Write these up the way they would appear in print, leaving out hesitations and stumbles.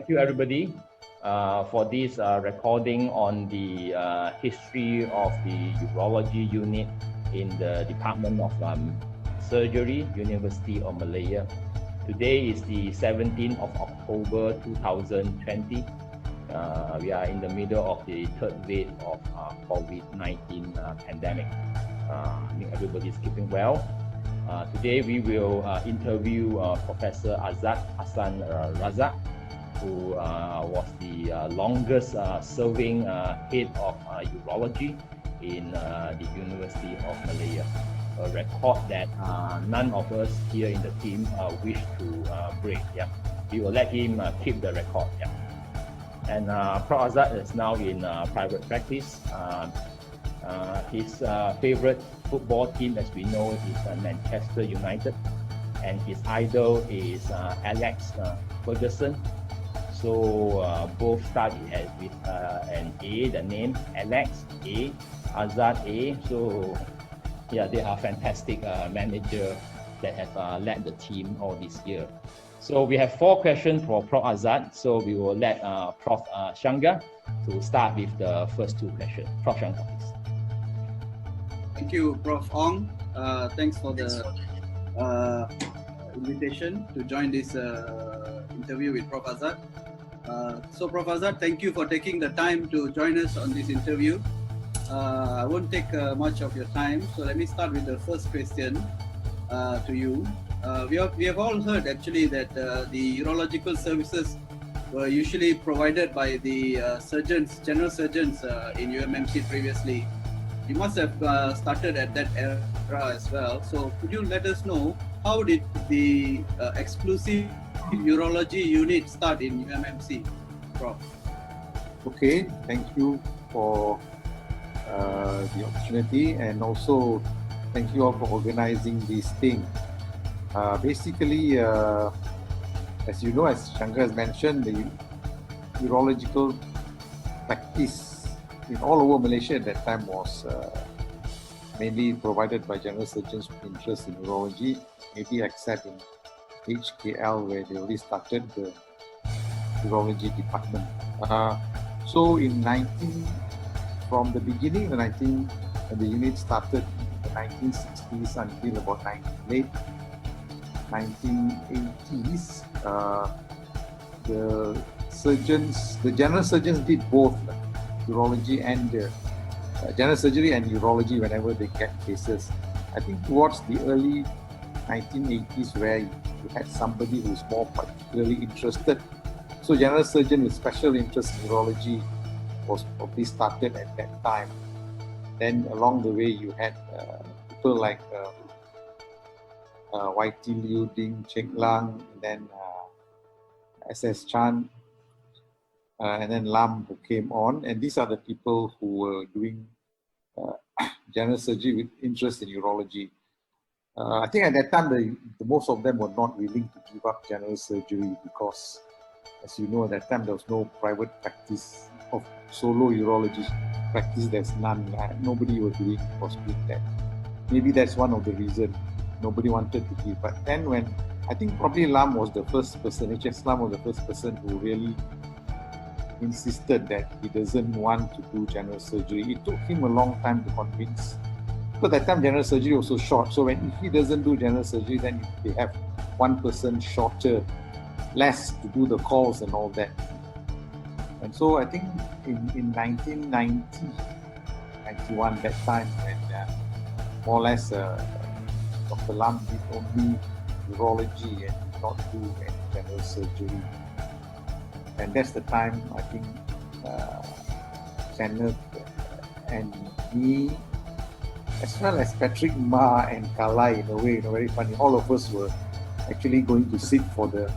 you everybody for this recording on the history of the urology unit in the Department of Surgery, University of Malaya. Today is the 17th of October 2020. We are in the middle of the third wave of COVID-19 pandemic. I think everybody is keeping well. Today we will interview Professor Azad Razack, who was the longest serving head of urology in the University of Malaya. A record that none of us here in the team wish to break. Yeah, we will let him keep the record. Yeah, and Prof Azad is now in private practice. His favorite football team, as we know, is Manchester United, and his idol is Alex Ferguson. So both start with an A, the name Alex A, Azad A. So yeah, they are fantastic manager that have led the team all this year. So we have 4 questions for Prof Azad. So we will let Prof Shanga to start with the first 2 questions. Prof Shanga, please. Thank you, Prof Ong. Thanks for the invitation to join this interview with Prof Azad. So Prof Azad, thank you for taking the time to join us on this interview. I won't take much of your time, so let me start with the first question to you. We have all heard actually that the urological services were usually provided by the surgeons, general surgeons in UMMC previously. You must have started at that era as well. So could you let us know how did the exclusive urology unit start in UMMC, Prof? Okay, thank you for the opportunity, and also thank you all for organizing this thing. Basically, as you know, as Shankar has mentioned, the urological practice in all over Malaysia at that time was mainly provided by general surgeons with interest in urology, maybe except in HKL where they already started the urology department. So from the beginning, when the unit started in the 1960s until about late 1980s, the general surgeons did both urology and general surgery and urology whenever they get cases. I think towards the early 1980s, where you had somebody who's more particularly interested. So general surgeon with special interest in urology was probably started at that time. Then along the way, you had people like YT Liu, Ding Chek Lang, then SS Chan, and then Lam, who came on, and these are the people who were doing general surgery with interest in urology. I think at that time, the most of them were not willing to give up general surgery because, as you know, at that time there was no private practice of solo urology practice. There's none. Nobody was doing that. Maybe that's one of the reasons nobody wanted to give. But then when I think probably Lam was the first person, HS Lam was the first person who really insisted that he doesn't want to do general surgery. It took him a long time to convince. But that time general surgery was so short. So if he doesn't do general surgery, then they have one person shorter, less to do the calls and all that. And so I think in 1990, 91, that time when more or less Dr. Lam did only urology and did not do any general surgery. And that's the time I think Kenneth and me, as well as Patrick Ma and Kalai, in a way, very funny, all of us were actually going to sit for the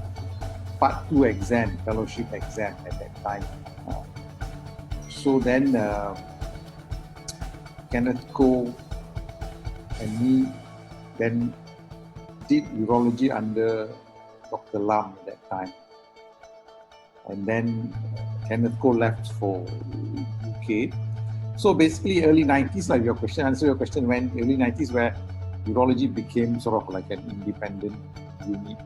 Part 2 exam, fellowship exam at that time. So then Kenneth Koh and me then did urology under Dr. Lam at that time. And then Kenneth Koh left for UK. So basically early 90s, like answer your question, when early 90s where urology became sort of like an independent unit.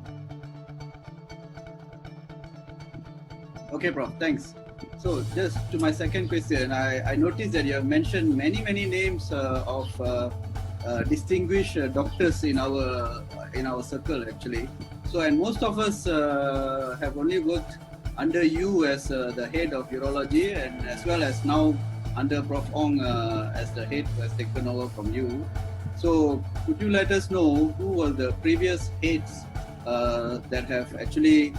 Okay, Prof. Thanks. So just to my second question, I noticed that you have mentioned many names of distinguished doctors in our circle actually. So, and most of us have only worked under you as the head of urology, and as well as now under Prof Ong as the head who has taken over from you. So could you let us know who were the previous heads that have actually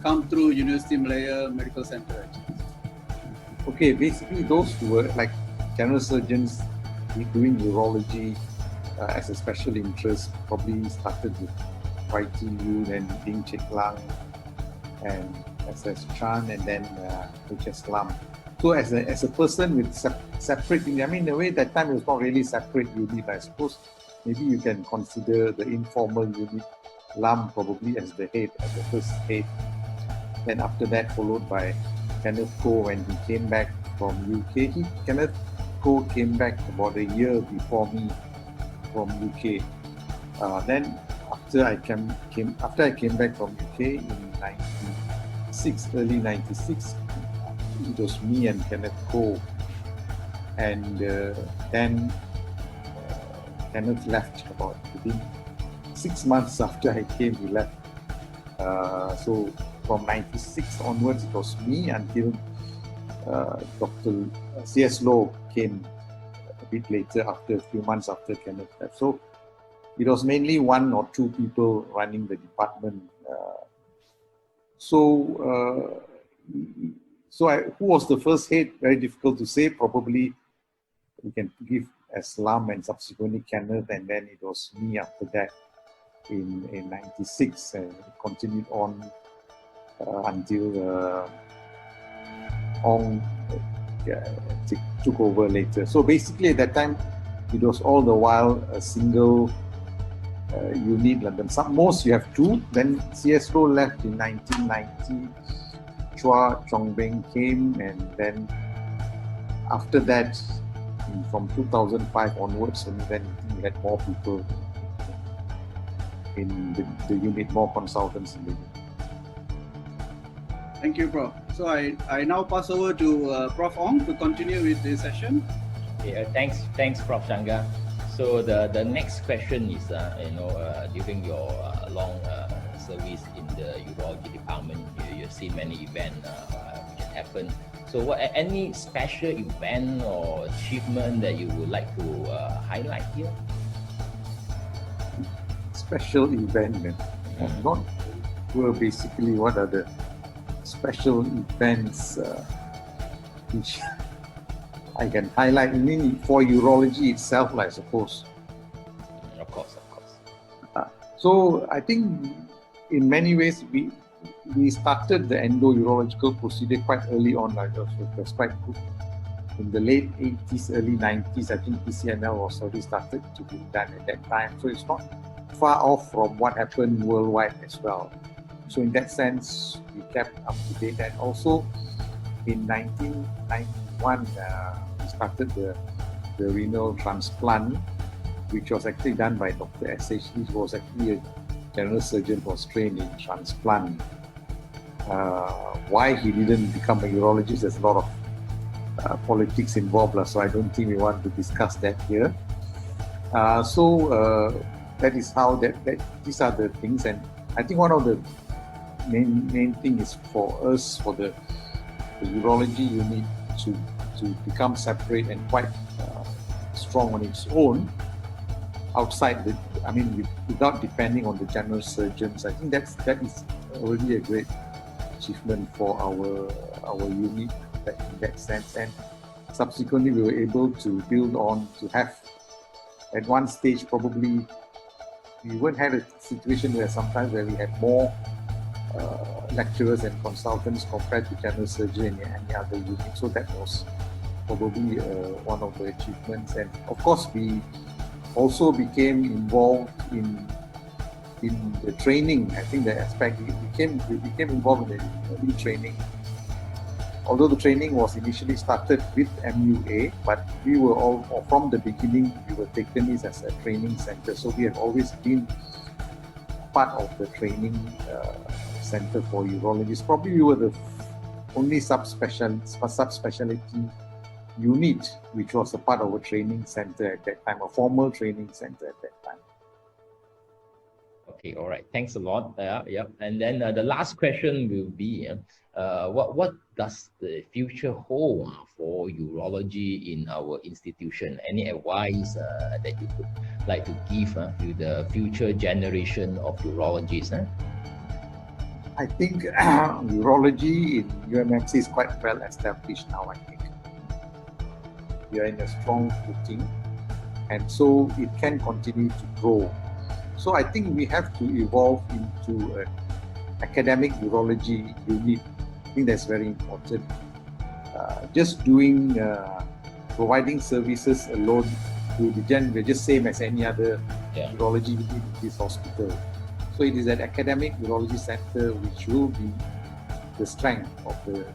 come through University Malaya Medical Center? Okay, basically those who were like general surgeons doing urology as a special interest probably started with YTU, then Ding Chek Lang and SS Chan, and then HS Lam. So as a person with separate, I mean, the way that time it was not really separate unit, I suppose. Maybe you can consider the informal unit, Lam probably as the head, as the first head. Then after that, followed by Kenneth Koh when he came back from UK. Kenneth Koh came back about a year before me from UK. Then after I came back from UK in early 96, it was me and Kenneth Koh, and then Kenneth left about within 6 months after I came. He left. So from 96 onwards, it was me until Dr. C.S. Low came a bit later, after a few months after Kenneth left. So it was mainly one or two people running the department. Who was the first head? Very difficult to say. Probably we can give as Lam and subsequently Kenneth, and then it was me after that in 96, and it continued on until Ong took over later. So basically at that time, it was all the while a single unit London. Most you have two. Then C.S. Low left in 1990. Chua Chongbeng came, and then after that, from 2005 onwards, and then we had more people in the unit, more consultants in the unit. Thank you, Prof. So I now pass over to Prof Ong to continue with the session. Yeah, thanks, Prof Shanga. So the next question is, during your long service in the urology department, you've seen many events which happen. So, any special event or achievement that you would like to highlight here? Special event, I'm not sure basically what are the special events which I can highlight. I mean, for urology itself, I suppose. Of course. So I think in many ways we started the endourological procedure quite early on. It was quite good. In the late 80s, early 90s, I think PCNL was already started to be done at that time. So it's not far off from what happened worldwide as well. So in that sense, we kept up to date. And also in 1991, we started the renal transplant, which was actually done by Dr. S.H. Lee, who was actually a general surgeon, was trained in transplant. Why he didn't become a urologist, there's a lot of politics involved, so I don't think we want to discuss that here. That is how these are the things, and I think one of the main thing is for us, for the urology unit to become separate and quite strong on its own, outside without depending on the general surgeons. I think that is already a great achievement for our unit in that sense. And subsequently, we were able to build on to have, at one stage probably, we wouldn't have a situation where sometimes we had more lecturers and consultants compared to general surgery and any other unit. So that was probably one of the achievements. And of course, we also became involved in the training. I think the aspect we became involved in the early training. Although the training was initially started with MUA, but we were all from the beginning, we were taken this as a training center. So we have always been part of the training center for urologists. Probably we were only subspecialty unit, which was a part of a training center at that time, a formal training center at that time. Okay, all right. Thanks a lot. Yeah. And then the last question will be, what does the future hold for urology in our institution? Any advice that you would like to give to the future generation of urologists? I think urology in UMMC is quite well established now, I think. We are in a strong footing, and so it can continue to grow. So I think we have to evolve into an academic urology unit. I think that's very important. Just doing, providing services alone will be we're just same as any other urology unit in this hospital. So it is an academic urology center which will be the strength of the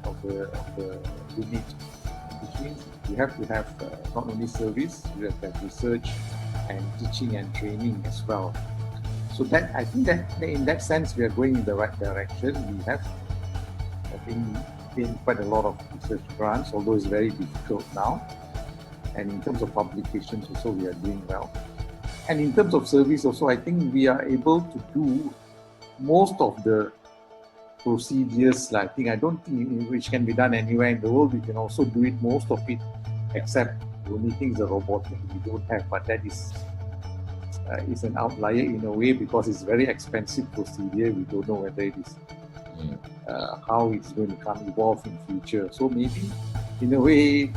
unit, which means you have to have not only service, you have to have research and teaching and training as well. So that, I think that in that sense we are going in the right direction. We have, I think, been quite a lot of research grants, although it's very difficult now. And in terms of publications also, we are doing well. And in terms of service also, I think we are able to do most of the procedures. I don't think which can be done anywhere in the world. We can also do it, most of it, except the only thing is the robotic we don't have. But that is an outlier in a way because it's very expensive procedure. We don't know whether it is how it's going to evolve in future. So maybe in a way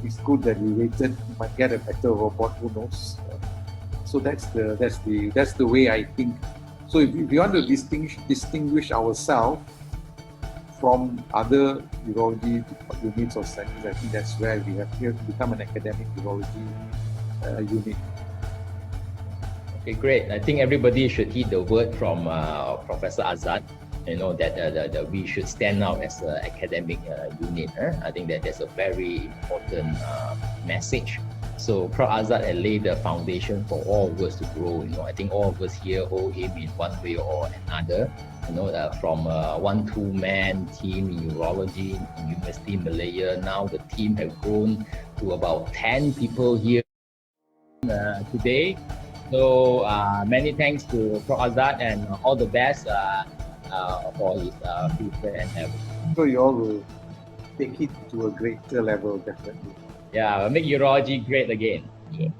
it's good that we waited. We might get a better robot. Who knows? So that's the way I think. So if we want to distinguish ourselves from other urology units or centers, I think that's where we have to become an academic urology unit. Okay, great. I think everybody should heed the word from Professor Azad. That we should stand out as an academic unit. I think that's a very important message. So Prof Azad had laid the foundation for all of us to grow. I think all of us here all aim in one way or another. From a 1-2-man team in urology in University Malaya, now the team have grown to about 10 people here today. So many thanks to Prof Azad and all the best for his future endeavor. So you all will take it to a greater level, definitely. Yeah, make urology great again. Yeah.